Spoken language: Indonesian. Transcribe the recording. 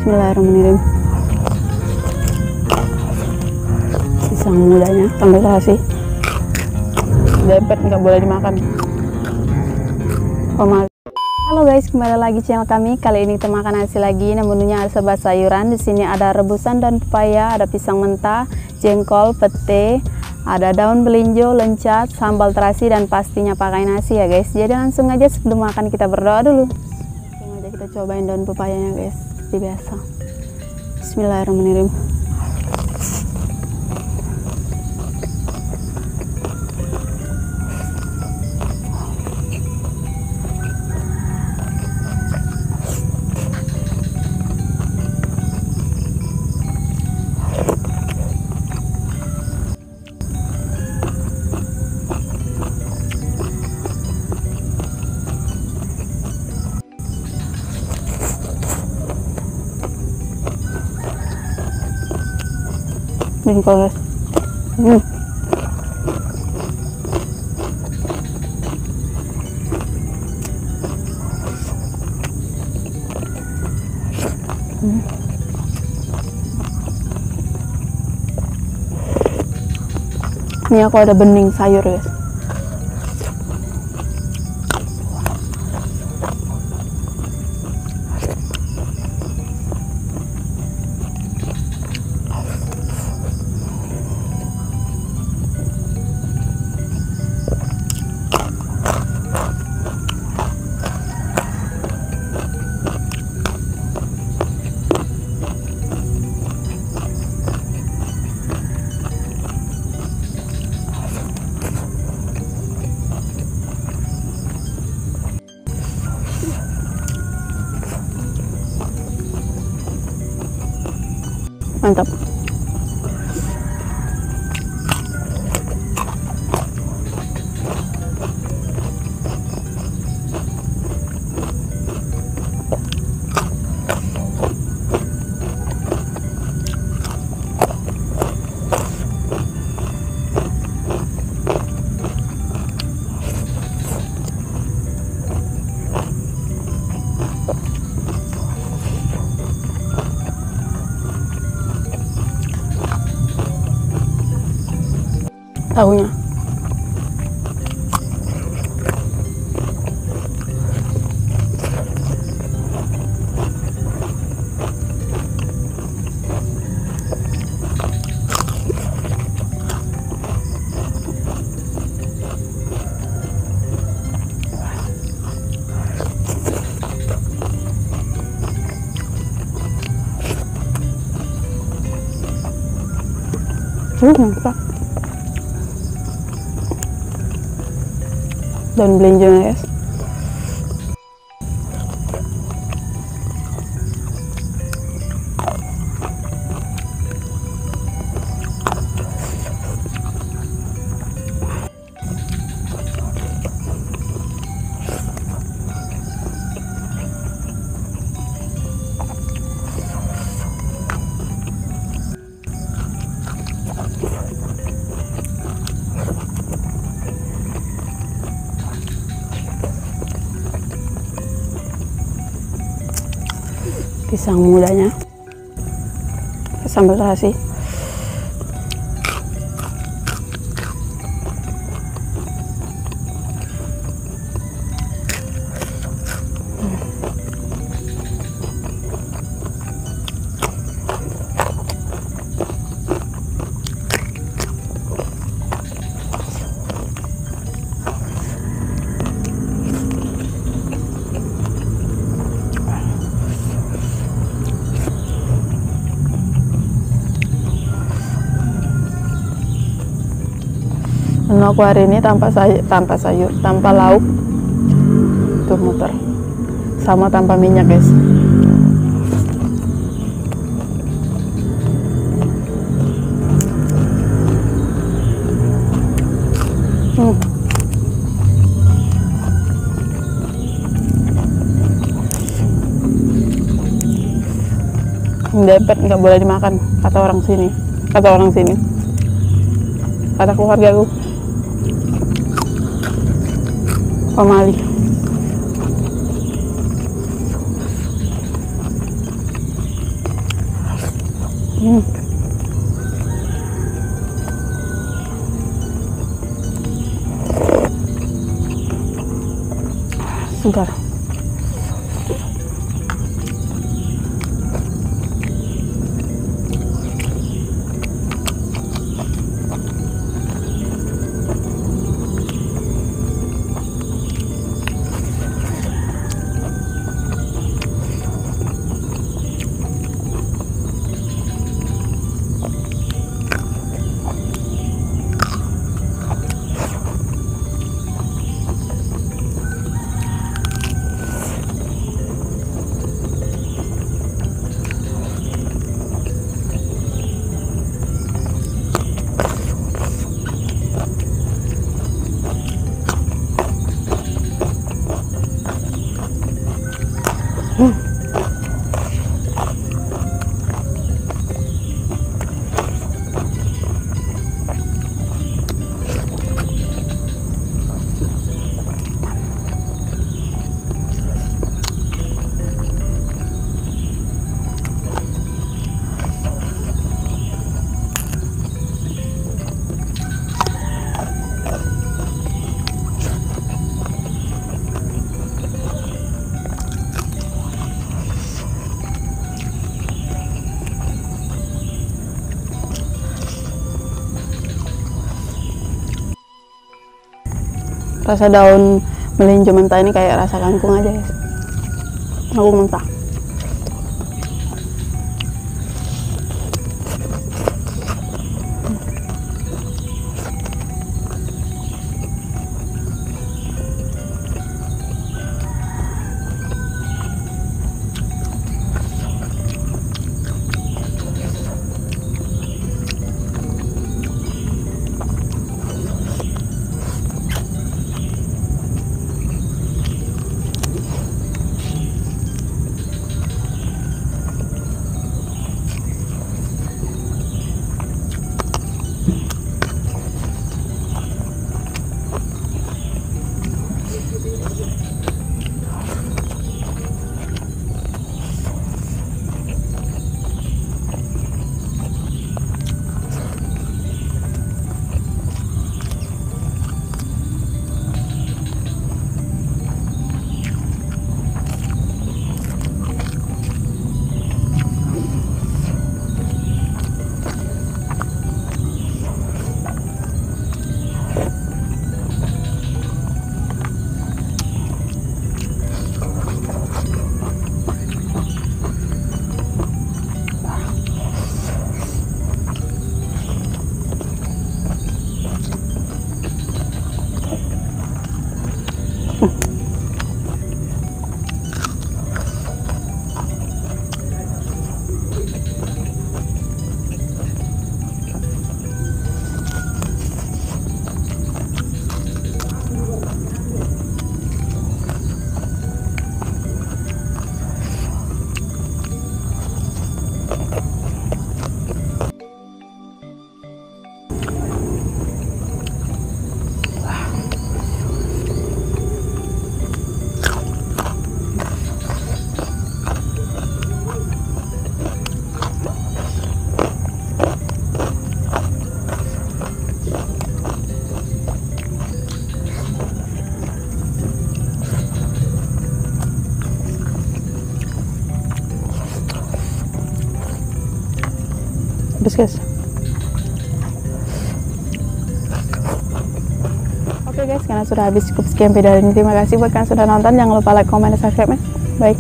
Bismillahirrahmanirrahim. Pisang mudanya tambah terasi. Dempet nggak boleh dimakan. Halo guys, kembali lagi channel kami. Kali ini kita makan nasi lagi. Nah, menunya ada serba sayuran. Di sini ada rebusan daun pepaya, ada pisang mentah, jengkol, pete, ada daun belinjo, lencat, sambal terasi, dan pastinya pakai nasi ya guys. Jadi langsung aja sebelum makan kita berdoa dulu. Langsung aja kita cobain daun pepayanya guys, seperti biasa. Bismillahirrahmanirrahim. Jengkol guys. Ini aku ada bening sayur guys. Mantap. Tahunya mantap. Daun belinjonya guys. Pisang mudanya, sambal terasi. Menu aku hari ini tanpa sayur, tanpa lauk, tuh muter, sama tanpa minyak guys. Dempet nggak boleh dimakan, kata orang sini, kata keluargaku. Pemali. Segar. Rasa daun melinjo mentah ini kayak rasa kangkung aja, guys. Kangkung mentah. Habis, guys. Oke guys, karena sudah habis, cukup sekian video ini. Terima kasih buat kalian sudah nonton. Jangan lupa like, comment, dan subscribe ya. Baik.